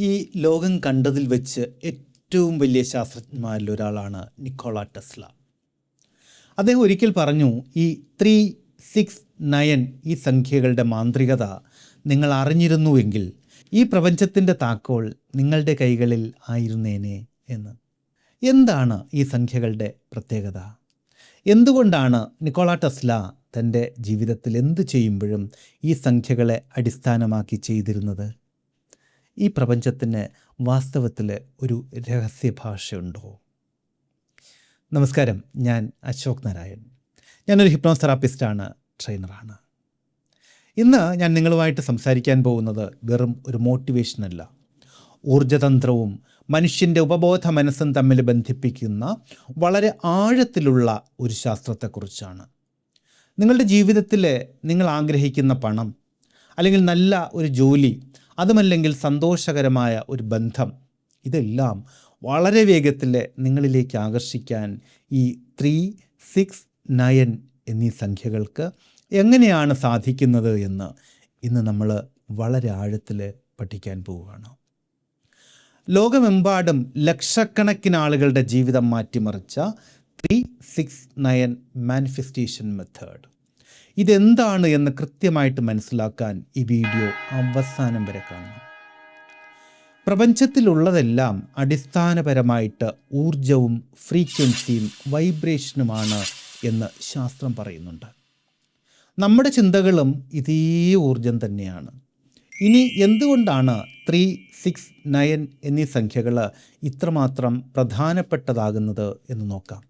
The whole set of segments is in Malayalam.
ഈ ലോകം കണ്ടതിൽ വെച്ച് ഏറ്റവും വലിയ ശാസ്ത്രജ്ഞന്മാരിൽ ഒരാളാണ് നിക്കോള ടെസ്ല. അദ്ദേഹം ഒരിക്കൽ പറഞ്ഞു, ഈ 369 ഈ സംഖ്യകളുടെ മാന്ത്രികത നിങ്ങൾ അറിഞ്ഞിരുന്നുവെങ്കിൽ ഈ പ്രപഞ്ചത്തിൻ്റെ താക്കോൽ നിങ്ങളുടെ കൈകളിൽ ആയിരുന്നേനെ എന്ന്. എന്താണ് ഈ സംഖ്യകളുടെ പ്രത്യേകത? എന്തുകൊണ്ടാണ് നിക്കോള ടെസ്ല തൻ്റെ ജീവിതത്തിൽ എന്ത് ചെയ്യുമ്പോഴും ഈ സംഖ്യകളെ അടിസ്ഥാനമാക്കി ചെയ്തിരുന്നത്? ഈ പ്രപഞ്ചത്തിന് വാസ്തവത്തിൽ ഒരു രഹസ്യ ഭാഷയുണ്ടോ? നമസ്കാരം, ഞാൻ അശോക് നാരായൺ. ഞാനൊരു ഹിപ്നോതെറാപ്പിസ്റ്റാണ്, ട്രെയിനറാണ്. ഇന്ന് ഞാൻ നിങ്ങളുമായിട്ട് സംസാരിക്കാൻ പോകുന്നത് വെറും ഒരു മോട്ടിവേഷനല്ല, ഊർജതന്ത്രവും മനുഷ്യൻ്റെ ഉപബോധ മനസ്സും തമ്മിൽ ബന്ധിപ്പിക്കുന്ന വളരെ ആഴത്തിലുള്ള ഒരു ശാസ്ത്രത്തെക്കുറിച്ചാണ്. നിങ്ങളുടെ ജീവിതത്തിൽ നിങ്ങൾ ആഗ്രഹിക്കുന്ന പണം, അല്ലെങ്കിൽ നല്ല ഒരു ജോലി, അതുമല്ലെങ്കിൽ സന്തോഷകരമായ ഒരു ബന്ധം, ഇതെല്ലാം വളരെ വേഗത്തിൽ നിങ്ങളിലേക്ക് ആകർഷിക്കാൻ ഈ 369 എന്നീ സംഖ്യകൾക്ക് എങ്ങനെയാണ് സാധിക്കുന്നത് എന്ന് ഇന്ന് നമ്മൾ വളരെ ആഴത്തിൽ പഠിക്കാൻ പോവുകയാണ്. ലോകമെമ്പാടും ലക്ഷക്കണക്കിന് ആളുകളുടെ ജീവിതം മാറ്റിമറിച്ച 369 മാനിഫെസ്റ്റേഷൻ മെത്തേഡ്, ഇതെന്താണ് എന്ന് കൃത്യമായിട്ട് മനസ്സിലാക്കാൻ ഈ വീഡിയോ അവസാനം വരെ കാണണം. പ്രപഞ്ചത്തിലുള്ളതെല്ലാം അടിസ്ഥാനപരമായിട്ട് ഊർജവും ഫ്രീക്വൻസിയും വൈബ്രേഷനുമാണ് എന്ന് ശാസ്ത്രം പറയുന്നുണ്ട്. നമ്മുടെ ചിന്തകളും ഇതേ ഊർജം തന്നെയാണ്. ഇനി എന്തുകൊണ്ടാണ് 369 എന്നീ സംഖ്യകൾ ഇത്രമാത്രം പ്രധാനപ്പെട്ടതാകുന്നത് എന്ന് നോക്കാം.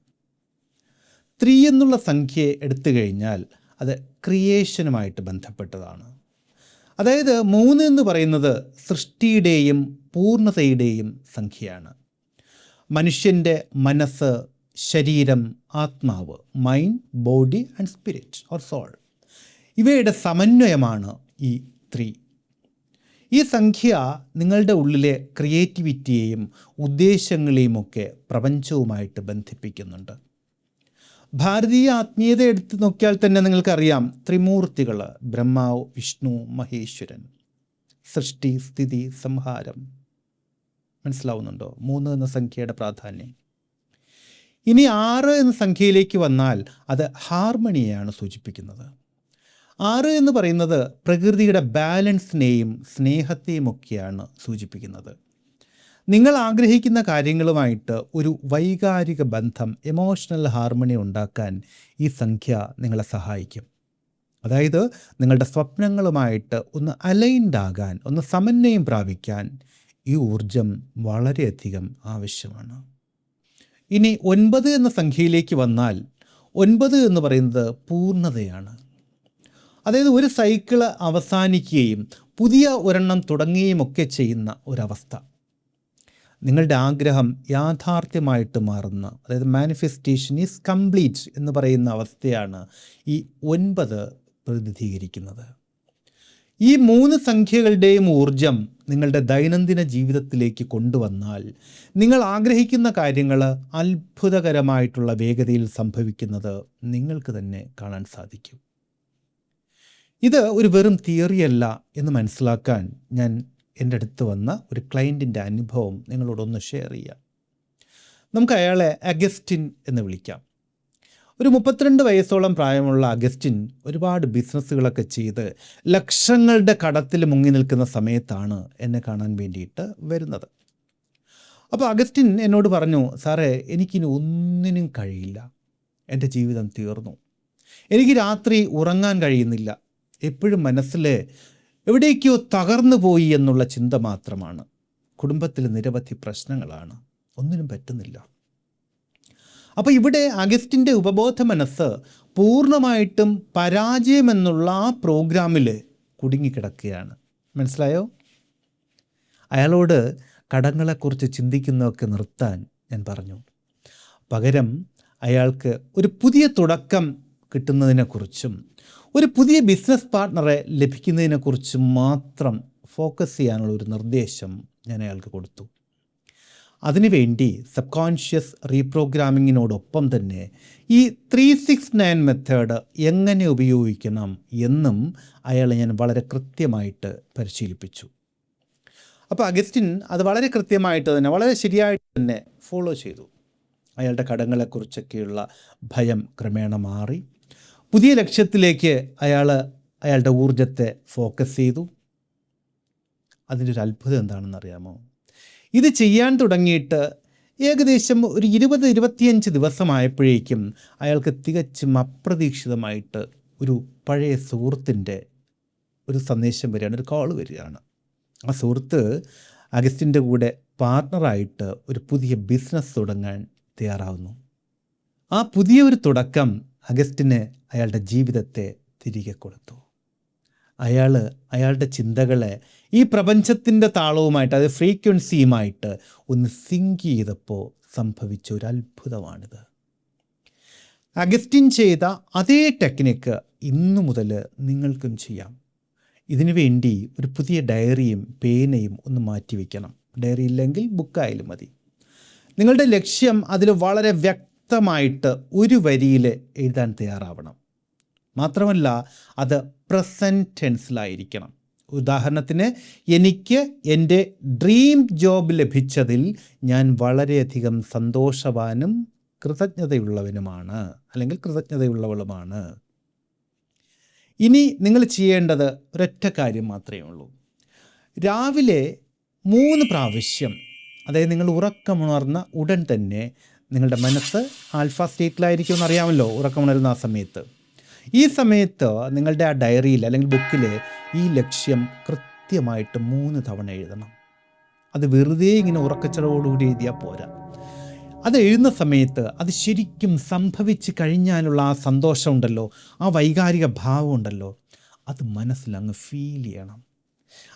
3 എന്നുള്ള സംഖ്യ എടുത്തു കഴിഞ്ഞാൽ അത് ക്രിയേഷനുമായിട്ട് ബന്ധപ്പെട്ടതാണ്. അതായത് 3 എന്ന് പറയുന്നത് സൃഷ്ടിയുടെയും പൂർണ്ണതയുടെയും സംഖ്യയാണ്. മനുഷ്യൻ്റെ മനസ്സ്, ശരീരം, ആത്മാവ്, mind, body and spirit or soul, ഇവയുടെ സമന്വയമാണ് ഈ 3. ഈ സംഖ്യ നിങ്ങളുടെ ഉള്ളിലെ ക്രിയേറ്റിവിറ്റിയെയും ഉദ്ദേശങ്ങളെയും ഒക്കെ പ്രപഞ്ചവുമായിട്ട് ബന്ധിപ്പിക്കുന്നുണ്ട്. ഭാരതീയ ആത്മീയത എടുത്ത് നോക്കിയാൽ തന്നെ നിങ്ങൾക്കറിയാം, ത്രിമൂർത്തികൾ ബ്രഹ്മാവ്, വിഷ്ണു, മഹേശ്വരൻ, സൃഷ്ടി, സ്ഥിതി, സംഹാരം. മനസ്സിലാവുന്നുണ്ടോ 3 എന്ന സംഖ്യയുടെ പ്രാധാന്യം? ഇനി 6 എന്ന സംഖ്യയിലേക്ക് വന്നാൽ അത് ഹാർമണിയെയാണ് സൂചിപ്പിക്കുന്നത്. 6 എന്ന് പറയുന്നത് പ്രകൃതിയുടെ ബാലൻസിനെയും സ്നേഹത്തെയും ഒക്കെയാണ് സൂചിപ്പിക്കുന്നത്. നിങ്ങൾ ആഗ്രഹിക്കുന്ന കാര്യങ്ങളുമായിട്ട് ഒരു വൈകാരിക ബന്ധം, എമോഷണൽ ഹാർമണി ഉണ്ടാക്കാൻ ഈ സംഖ്യ നിങ്ങളെ സഹായിക്കും. അതായത് നിങ്ങളുടെ സ്വപ്നങ്ങളുമായിട്ട് ഒന്ന് അലൈൻഡ് ആകാൻ, ഒന്ന് സമന്വയം പ്രാപിക്കാൻ ഈ ഊർജം വളരെയധികം ആവശ്യമാണ്. ഇനി 9 എന്ന സംഖ്യയിലേക്ക് വന്നാൽ 9 എന്ന് പറയുന്നത് പൂർണ്ണതയാണ്. അതായത് ഒരു സൈക്കിള് അവസാനിക്കുകയും പുതിയ ഒരെണ്ണം തുടങ്ങുകയും ഒക്കെ ചെയ്യുന്ന ഒരവസ്ഥ. നിങ്ങളുടെ ആഗ്രഹം യാഥാർത്ഥ്യമായിട്ട് മാറുന്ന, അതായത് മാനിഫെസ്റ്റേഷൻ ഈസ് കംപ്ലീറ്റ് എന്ന് പറയുന്ന അവസ്ഥയാണ് ഈ 9 പ്രതിനിധീകരിക്കുന്നത്. ഈ 3 സംഖ്യകളുടെയും ഊർജം നിങ്ങളുടെ ദൈനംദിന ജീവിതത്തിലേക്ക് കൊണ്ടുവന്നാൽ നിങ്ങൾ ആഗ്രഹിക്കുന്ന കാര്യങ്ങൾ അത്ഭുതകരമായിട്ടുള്ള വേഗതയിൽ സംഭവിക്കുന്നത് നിങ്ങൾക്ക് തന്നെ കാണാൻ സാധിക്കും. ഇത് ഒരു വെറും തിയറിയല്ല എന്ന് മനസ്സിലാക്കാൻ ഞാൻ എൻ്റെ അടുത്ത് വന്ന ഒരു ക്ലയൻറ്റിൻ്റെ അനുഭവം നിങ്ങളോടൊന്ന് ഷെയർ ചെയ്യാം. നമുക്ക് അയാളെ അഗസ്റ്റിൻ എന്ന് വിളിക്കാം. ഒരു 32 വയസ്സോളം പ്രായമുള്ള അഗസ്റ്റിൻ ഒരുപാട് ബിസിനസ്സുകളൊക്കെ ചെയ്ത് ലക്ഷങ്ങളുടെ കടത്തിൽ മുങ്ങി നിൽക്കുന്ന സമയത്താണ് എന്നെ കാണാൻ വേണ്ടിയിട്ട് വരുന്നത്. അപ്പോൾ അഗസ്റ്റിൻ എന്നോട് പറഞ്ഞു, സാറേ, എനിക്കിനി ഒന്നിനും കഴിയില്ല, എൻ്റെ ജീവിതം തീർന്നു, എനിക്ക് രാത്രി ഉറങ്ങാൻ കഴിയുന്നില്ല, എപ്പോഴും മനസ്സിൽ എവിടേക്കോ തകർന്നു പോയി എന്നുള്ള ചിന്ത മാത്രമാണ്, കുടുംബത്തിൽ നിരവധി പ്രശ്നങ്ങളാണ്, ഒന്നിനും പറ്റുന്നില്ല. അപ്പോൾ ഇവിടെ അഗസ്റ്റിൻ്റെ ഉപബോധ മനസ്സ് പൂർണ്ണമായിട്ടും പരാജയമെന്നുള്ള ആ പ്രോഗ്രാമിൽ കുടുങ്ങിക്കിടക്കുകയാണ്. മനസ്സിലായോ? അയാളോട് കടങ്ങളെക്കുറിച്ച് ചിന്തിക്കുന്നതൊക്കെ നിർത്താൻ ഞാൻ പറഞ്ഞു. പകരം അയാൾക്ക് ഒരു പുതിയ തുടക്കം കിട്ടുന്നതിനെക്കുറിച്ചും ഒരു പുതിയ ബിസിനസ് പാർട്ട്ണറെ ലഭിക്കുന്നതിനെക്കുറിച്ചും മാത്രം ഫോക്കസ് ചെയ്യാനുള്ള ഒരു നിർദ്ദേശം ഞാൻ അയാൾക്ക് കൊടുത്തു. അതിനുവേണ്ടി സബ് കോൺഷ്യസ് റീപ്രോഗ്രാമിങ്ങിനോടൊപ്പം തന്നെ ഈ 369 മെത്തേഡ് എങ്ങനെ ഉപയോഗിക്കണം എന്നും അയാളെ ഞാൻ വളരെ കൃത്യമായിട്ട് പരിശീലിപ്പിച്ചു. അപ്പോൾ അഗസ്റ്റിൻ അത് വളരെ കൃത്യമായിട്ട് തന്നെ, വളരെ ശരിയായിട്ട് തന്നെ ഫോളോ ചെയ്തു. അയാളുടെ കടങ്ങളെക്കുറിച്ചൊക്കെയുള്ള ഭയം ക്രമേണ മാറി. പുതിയ ലക്ഷ്യത്തിലേക്ക് അയാളുടെ ഊർജത്തെ ഫോക്കസ് ചെയ്തു. അതിൻ്റെ ഒരു അത്ഭുതം എന്താണെന്ന് അറിയാമോ? ഇത് ചെയ്യാൻ തുടങ്ങിയിട്ട് ഏകദേശം ഒരു 20-25 ദിവസമായപ്പോഴേക്കും അയാൾക്ക് തികച്ചും അപ്രതീക്ഷിതമായിട്ട് ഒരു പഴയ സുഹൃത്തിൻ്റെ ഒരു സന്ദേശം വരികയാണ്, ഒരു കോൾ വരികയാണ്. ആ സുഹൃത്ത് അഗസ്റ്റിൻ്റെ കൂടെ പാർട്ണറായിട്ട് ഒരു പുതിയ ബിസിനസ് തുടങ്ങാൻ തയ്യാറാവുന്നു. ആ പുതിയ ഒരു തുടക്കം അഗസ്റ്റിന് അയാളുടെ ജീവിതത്തെ തിരികെ കൊടുത്തു. അയാളുടെ ചിന്തകളെ ഈ പ്രപഞ്ചത്തിൻ്റെ താളവുമായിട്ട്, അത് ഫ്രീക്വൻസിയുമായിട്ട് ഒന്ന് സിങ്ക് ചെയ്തപ്പോൾ സംഭവിച്ച ഒരു അത്ഭുതമാണിത്. അഗസ്റ്റിൻ ചെയ്ത അതേ ടെക്നിക്ക് ഇന്നു മുതൽ നിങ്ങൾക്കും ചെയ്യാം. ഇതിനു വേണ്ടി ഒരു പുതിയ ഡയറിയും പേനയും ഒന്ന് മാറ്റിവെക്കണം. ഡയറി ഇല്ലെങ്കിൽ ബുക്കായാലും മതി. നിങ്ങളുടെ ലക്ഷ്യം അതിൽ വളരെ വ്യക്തമായിട്ട് ഒരു വരിയിൽ എഴുതാൻ തയ്യാറാവണം. മാത്രമല്ല അത് പ്രസൻറ്റ് ടെൻസിലായിരിക്കണം. ഉദാഹരണത്തിന്, എനിക്ക് എൻ്റെ ഡ്രീം ജോബ് ലഭിച്ചതിൽ ഞാൻ വളരെയധികം സന്തോഷവാനും കൃതജ്ഞതയുള്ളവനുമാണ്, അല്ലെങ്കിൽ കൃതജ്ഞതയുള്ളവളുമാണ്. ഇനി നിങ്ങൾ ചെയ്യേണ്ടത് ഒരൊറ്റ കാര്യം മാത്രമേ ഉള്ളൂ. രാവിലെ 3 പ്രാവശ്യം, അതായത് നിങ്ങൾ ഉറക്കമുണർന്ന ഉടൻ തന്നെ, നിങ്ങളുടെ മനസ്സ് ആൽഫ സ്റ്റേറ്റിലായിരിക്കും എന്നറിയാമല്ലോ ഉറക്കമുണരുന്ന ആ സമയത്ത്. ഈ സമയത്ത് നിങ്ങളുടെ ആ ഡയറിയിൽ അല്ലെങ്കിൽ ബുക്കിൽ ഈ ലക്ഷ്യം കൃത്യമായിട്ട് 3 തവണ എഴുതണം. അത് വെറുതെ ഇങ്ങനെ ഉറക്കച്ചടവോടുകൂടി എഴുതിയാൽ പോരാ. അത് എഴുതുന്ന സമയത്ത് അത് ശരിക്കും സംഭവിച്ച് കഴിഞ്ഞാലുള്ള ആ സന്തോഷമുണ്ടല്ലോ, ആ വൈകാരിക ഭാവം ഉണ്ടല്ലോ, അത് മനസ്സിലങ്ങ് ഫീൽ ചെയ്യണം.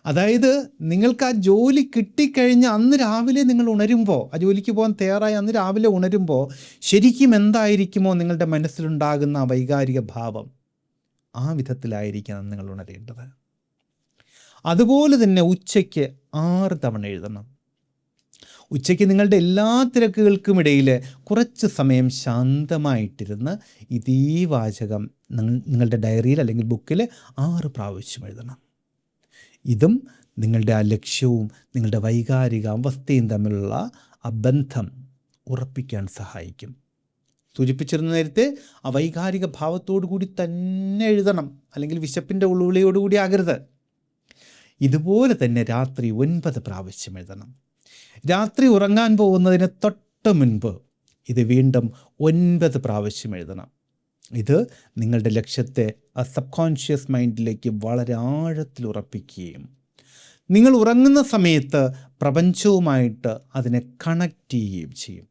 അതായത് നിങ്ങൾക്ക് ആ ജോലി കിട്ടിക്കഴിഞ്ഞ് അന്ന് രാവിലെ നിങ്ങൾ ഉണരുമ്പോൾ, ആ ജോലിക്ക് പോകാൻ തയ്യാറായി അന്ന് രാവിലെ ഉണരുമ്പോൾ ശരിക്കും എന്തായിരിക്കുമോ നിങ്ങളുടെ മനസ്സിലുണ്ടാകുന്ന ആ വൈകാരിക ഭാവം, ആ വിധത്തിലായിരിക്കണം നിങ്ങൾ ഉണരേണ്ടത്. അതുപോലെ തന്നെ ഉച്ചയ്ക്ക് 6 തവണ എഴുതണം. ഉച്ചയ്ക്ക് നിങ്ങളുടെ എല്ലാ തിരക്കുകൾക്കും ഇടയിൽ കുറച്ച് സമയം ശാന്തമായിട്ടിരുന്ന് ഇതേ വാചകം നിങ്ങളുടെ ഡയറിയിൽ അല്ലെങ്കിൽ ബുക്കിൽ 6 പ്രാവശ്യം എഴുതണം. ഇതും നിങ്ങളുടെ ആ ലക്ഷ്യവും നിങ്ങളുടെ വൈകാരിക അവസ്ഥയും തമ്മിലുള്ള ആ ബന്ധം ഉറപ്പിക്കാൻ സഹായിക്കും. സൂചിപ്പിച്ചിരുന്ന നേരത്തെ ആ വൈകാരിക ഭാവത്തോടു കൂടി തന്നെ എഴുതണം, അല്ലെങ്കിൽ വിശപ്പിൻ്റെ ഉള്ളുവിളിയോടുകൂടി ആകരുത്. ഇതുപോലെ തന്നെ രാത്രി 9 പ്രാവശ്യം എഴുതണം. രാത്രി ഉറങ്ങാൻ പോകുന്നതിന് തൊട്ട് മുൻപ് ഇത് വീണ്ടും 9 പ്രാവശ്യം എഴുതണം. ഇത് നിങ്ങളുടെ ലക്ഷ്യത്തെ ആ സബ് കോൺഷ്യസ് മൈൻഡിലേക്ക് വളരെ ആഴത്തിൽ ഉറപ്പിക്കുകയും നിങ്ങൾ ഉറങ്ങുന്ന സമയത്ത് പ്രപഞ്ചവുമായിട്ട് അതിനെ കണക്റ്റ് ചെയ്യുകയും ചെയ്യും.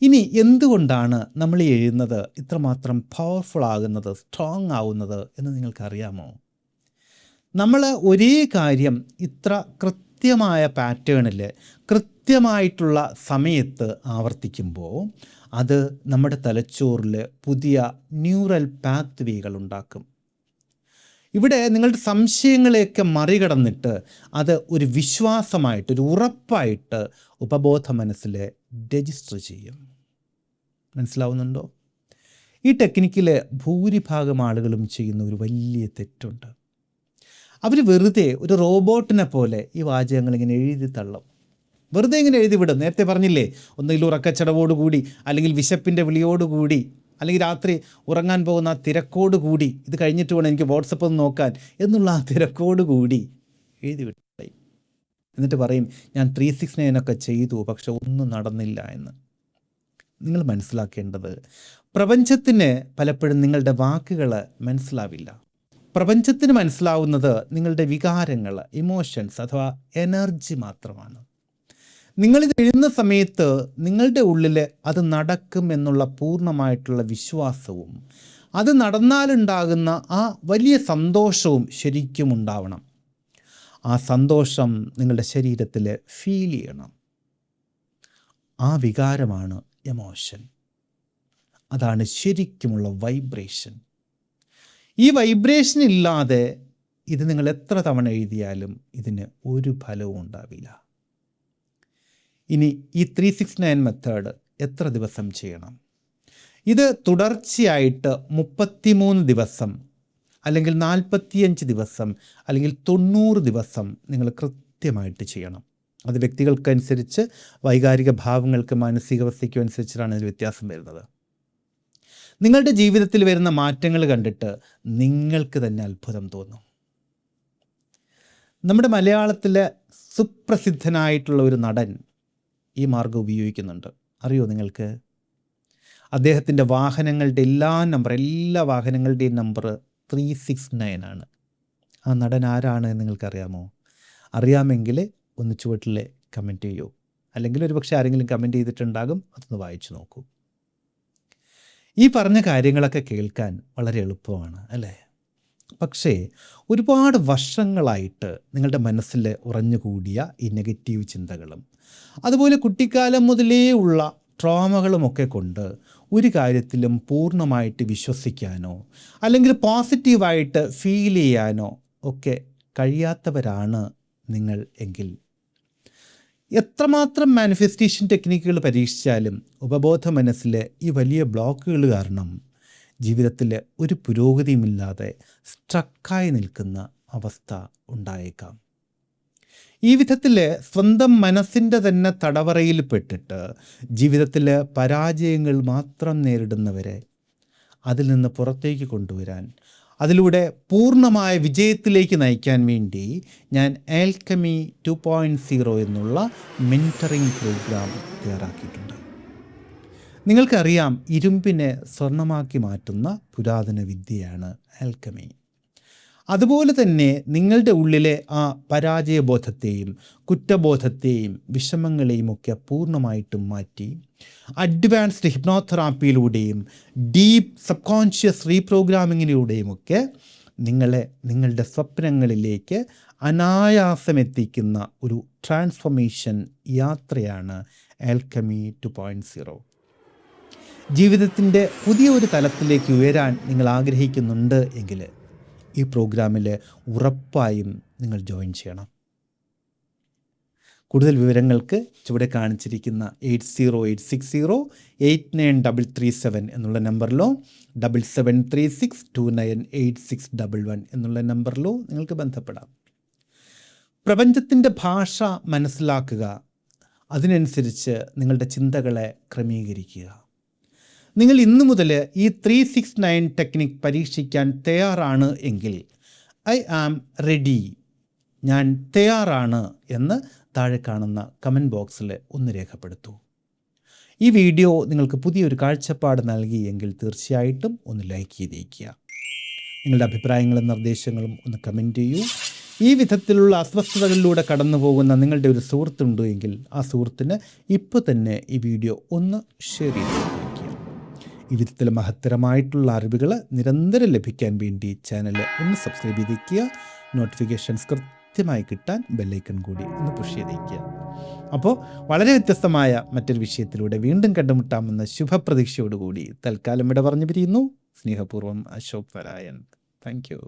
ഇനി എന്തുകൊണ്ടാണ് നമ്മൾ ഈ എഴുതുന്നത് ഇത്രമാത്രം പവർഫുൾ ആകുന്നത്, സ്ട്രോങ് ആവുന്നത് എന്ന് നിങ്ങൾക്കറിയാമോ? നമ്മൾ ഒരേ കാര്യം ഇത്ര കൃത്യമായ പാറ്റേണിൽ കൃത്യമായിട്ടുള്ള സമയത്ത് ആവർത്തിക്കുമ്പോൾ അത് നമ്മുടെ തലച്ചോറിൽ പുതിയ ന്യൂറൽ പാത്ത് വേകൾ ഉണ്ടാക്കും. ഇവിടെ നിങ്ങളുടെ സംശയങ്ങളെയൊക്കെ മറികടന്നിട്ട് അത് ഒരു വിശ്വാസമായിട്ട്, ഒരു ഉറപ്പായിട്ട് ഉപബോധ മനസ്സിൽ രജിസ്റ്റർ ചെയ്യും. മനസ്സിലാവുന്നുണ്ടോ? ഈ ടെക്നിക്കിൽ ഭൂരിഭാഗം ആളുകളും ചെയ്യുന്ന ഒരു വലിയ തെറ്റുണ്ട്. അവർ വെറുതെ ഒരു റോബോട്ടിനെ പോലെ ഈ വാചകങ്ങൾ ഇങ്ങനെ എഴുതി തള്ളും. വെറുതെ ഇങ്ങനെ എഴുതി വിടും. നേരത്തെ പറഞ്ഞില്ലേ, ഒന്നുകിൽ ഉറക്കച്ചടവോടുകൂടി, അല്ലെങ്കിൽ വിശപ്പിൻ്റെ വിളിയോടുകൂടി, അല്ലെങ്കിൽ രാത്രി ഉറങ്ങാൻ പോകുന്ന ആ തിരക്കോടുകൂടി, ഇത് കഴിഞ്ഞിട്ട് വേണം എനിക്ക് വാട്സപ്പ് ഒന്ന് നോക്കാൻ എന്നുള്ള ആ തിരക്കോടുകൂടി എഴുതി വിട്ടു. എന്നിട്ട് പറയും, ഞാൻ 369 ചെയ്തു, പക്ഷെ ഒന്നും നടന്നില്ല എന്ന്. നിങ്ങൾ മനസ്സിലാക്കേണ്ടത്, പ്രപഞ്ചത്തിന് പലപ്പോഴും നിങ്ങളുടെ വാക്കുകൾ മനസ്സിലാവില്ല. പ്രപഞ്ചത്തിന് മനസ്സിലാവുന്നത് നിങ്ങളുടെ വികാരങ്ങൾ, ഇമോഷൻസ് അഥവാ എനർജി മാത്രമാണ്. നിങ്ങളിത് എഴുതുന്ന സമയത്ത് നിങ്ങളുടെ ഉള്ളിൽ അത് നടക്കും എന്നുള്ള പൂർണ്ണമായിട്ടുള്ള വിശ്വാസവും അത് നടന്നാലുണ്ടാകുന്ന ആ വലിയ സന്തോഷവും ശരിക്കും ഉണ്ടാവണം. ആ സന്തോഷം നിങ്ങളുടെ ശരീരത്തിൽ ഫീൽ ചെയ്യണം. ആ വികാരമാണ് എമോഷൻ. അതാണ് ശരിക്കുമുള്ള വൈബ്രേഷൻ. ഈ വൈബ്രേഷൻ ഇല്ലാതെ ഇത് നിങ്ങൾ എത്ര തവണ എഴുതിയാലും ഇതിന് ഒരു ഫലവും ഉണ്ടാവില്ല. ഇനി ഈ 369 മെത്തേഡ് എത്ര ദിവസം ചെയ്യണം? ഇത് തുടർച്ചയായിട്ട് 33 ദിവസം, അല്ലെങ്കിൽ 45 ദിവസം, അല്ലെങ്കിൽ 90 ദിവസം നിങ്ങൾ കൃത്യമായിട്ട് ചെയ്യണം. അത് വ്യക്തികൾക്കനുസരിച്ച്, വൈകാരിക ഭാവങ്ങൾക്ക്, മാനസികാവസ്ഥയ്ക്കും അനുസരിച്ചിട്ടാണ് ഇതിൽ വ്യത്യാസം വരുന്നത്. നിങ്ങളുടെ ജീവിതത്തിൽ വരുന്ന മാറ്റങ്ങൾ കണ്ടിട്ട് നിങ്ങൾക്ക് തന്നെ അത്ഭുതം തോന്നും. നമ്മുടെ മലയാളത്തിലെ സുപ്രസിദ്ധനായിട്ടുള്ള ഒരു നടൻ ഈ മാർഗ്ഗം ഉപയോഗിക്കുന്നുണ്ട്. അറിയോ നിങ്ങൾക്ക്? അദ്ദേഹത്തിൻ്റെ വാഹനങ്ങളുടെ എല്ലാ വാഹനങ്ങളുടെയും നമ്പർ 369 ആണ്. ആ നടൻ ആരാണ് എന്ന് നിങ്ങൾക്കറിയാമോ? അറിയാമെങ്കിൽ ഒന്ന് ചുവട്ടിൽ കമൻറ്റ് ചെയ്യൂ. അല്ലെങ്കിൽ ഒരു പക്ഷേ ആരെങ്കിലും കമൻറ്റ് ചെയ്തിട്ടുണ്ടാകും, അതൊന്ന് വായിച്ചു നോക്കൂ. ഈ പറഞ്ഞ കാര്യങ്ങളൊക്കെ കേൾക്കാൻ വളരെ എളുപ്പമാണ് അല്ലേ? പക്ഷേ ഒരുപാട് വർഷങ്ങളായിട്ട് നിങ്ങളുടെ മനസ്സിൽ ഉറഞ്ഞുകൂടിയ ഈ നെഗറ്റീവ് ചിന്തകളും അതുപോലെ കുട്ടിക്കാലം മുതലേ ഉള്ള ട്രോമകളുമൊക്കെ കൊണ്ട് ഒരു കാര്യത്തിലും പൂർണ്ണമായിട്ട് വിശ്വസിക്കാനോ അല്ലെങ്കിൽ പോസിറ്റീവായിട്ട് ഫീൽ ചെയ്യാനോ ഒക്കെ കഴിയാത്തവരാണ് നിങ്ങൾ എങ്കിൽ, എത്രമാത്രം മാനിഫെസ്റ്റേഷൻ ടെക്നിക്കുകൾ പരീക്ഷിച്ചാലും ഉപബോധ മനസ്സിലെ ഈ വലിയ ബ്ലോക്കുകൾ കാരണം ജീവിതത്തിൽ ഒരു പുരോഗതിയുമില്ലാതെ സ്ട്രക്കായി നിൽക്കുന്ന അവസ്ഥ ഉണ്ടായേക്കാം. ഈ വിധത്തിൽ സ്വന്തം മനസ്സിൻ്റെ തന്നെ തടവറയിൽപ്പെട്ടിട്ട് ജീവിതത്തിൽ പരാജയങ്ങൾ മാത്രം നേരിടുന്നവരെ അതിൽ നിന്ന് പുറത്തേക്ക് കൊണ്ടുവരാൻ, അതിലൂടെ പൂർണ്ണമായ വിജയത്തിലേക്ക് നയിക്കാൻ വേണ്ടി ഞാൻ ആൽക്കമി 2.0 എന്നുള്ള മെൻറ്ററിങ് പ്രോഗ്രാം തയ്യാറാക്കിയിട്ടുണ്ട്. നിങ്ങൾക്കറിയാം, ഇരുമ്പിനെ സ്വർണ്ണമാക്കി മാറ്റുന്ന പുരാതന വിദ്യയാണ് ആൽക്കമി. അതുപോലെ തന്നെ നിങ്ങളുടെ ഉള്ളിലെ ആ പരാജയബോധത്തെയും കുറ്റബോധത്തെയും വിഷമങ്ങളെയും ഒക്കെ പൂർണ്ണമായിട്ടും മാറ്റി അഡ്വാൻസ്ഡ് ഹിപ്നോതെറാപ്പിയിലൂടെയും ഡീപ്പ് സബ് കോൺഷ്യസ് റീപ്രോഗ്രാമിങ്ങിലൂടെയും ഒക്കെ നിങ്ങളെ നിങ്ങളുടെ സ്വപ്നങ്ങളിലേക്ക് അനായാസം എത്തിക്കുന്ന ഒരു ട്രാൻസ്ഫോർമേഷൻ യാത്രയാണ് ആൽക്കമി 2.0. ജീവിതത്തിൻ്റെ പുതിയ ഒരു തലത്തിലേക്ക് ഉയരാൻ നിങ്ങൾ ആഗ്രഹിക്കുന്നുണ്ട് എങ്കിൽ ഈ പ്രോഗ്രാമിൽ ഉറപ്പായും നിങ്ങൾ ജോയിൻ ചെയ്യണം. കൂടുതൽ വിവരങ്ങൾക്ക് ചുവടെ കാണിച്ചിരിക്കുന്ന 8086089337 എന്നുള്ള നമ്പറിലോ 7736298611 എന്നുള്ള നമ്പറിലോ നിങ്ങൾക്ക് ബന്ധപ്പെടാം. പ്രപഞ്ചത്തിൻ്റെ ഭാഷ മനസ്സിലാക്കുക, അതിനനുസരിച്ച് നിങ്ങളുടെ ചിന്തകളെ ക്രമീകരിക്കുക. നിങ്ങൾ ഇന്നു മുതൽ ഈ 369 ടെക്നിക് പരീക്ഷിക്കാൻ തയ്യാറാണ് എങ്കിൽ ഐ ആം റെഡി, ഞാൻ തയ്യാറാണ് എന്ന് താഴെ കാണുന്ന കമൻറ്റ് ബോക്സിൽ ഒന്ന് രേഖപ്പെടുത്തൂ. ഈ വീഡിയോ നിങ്ങൾക്ക് പുതിയൊരു കാഴ്ചപ്പാട് നൽകിയെങ്കിൽ തീർച്ചയായിട്ടും ഒന്ന് ലൈക്ക് ചെയ്തേക്കുക. നിങ്ങളുടെ അഭിപ്രായങ്ങളും നിർദ്ദേശങ്ങളും ഒന്ന് കമൻറ്റ് ചെയ്യൂ. ഈ വിധത്തിലുള്ള അസ്വസ്ഥതകളിലൂടെ കടന്നു പോകുന്ന നിങ്ങളുടെ ഒരു സുഹൃത്തുണ്ട് എങ്കിൽ ആ സുഹൃത്തിന് ഇപ്പോൾ തന്നെ ഈ വീഡിയോ ഒന്ന് ഷെയർ ചെയ്തേക്കുക. ഈ വിധത്തിൽ മഹത്തരമായിട്ടുള്ള അറിവുകൾ നിരന്തരം ലഭിക്കാൻ വേണ്ടി ചാനൽ ഒന്ന് സബ്സ്ക്രൈബ് ചെയ്തേക്കുക. നോട്ടിഫിക്കേഷൻസ് കൃത്യമായി കിട്ടാൻ ബെല്ലൈക്കൺ കൂടി ഒന്ന് പുഷ് ചെയ്തേക്കുക. അപ്പോൾ വളരെ വ്യത്യസ്തമായ മറ്റൊരു വിഷയത്തിലൂടെ വീണ്ടും കണ്ടുമുട്ടാമെന്ന ശുഭപ്രതീക്ഷയോടുകൂടി തൽക്കാലം ഇവിടെ പറഞ്ഞു പിരിയുന്നു. സ്നേഹപൂർവ്വം, അശോക് വരായൻ. Thank you.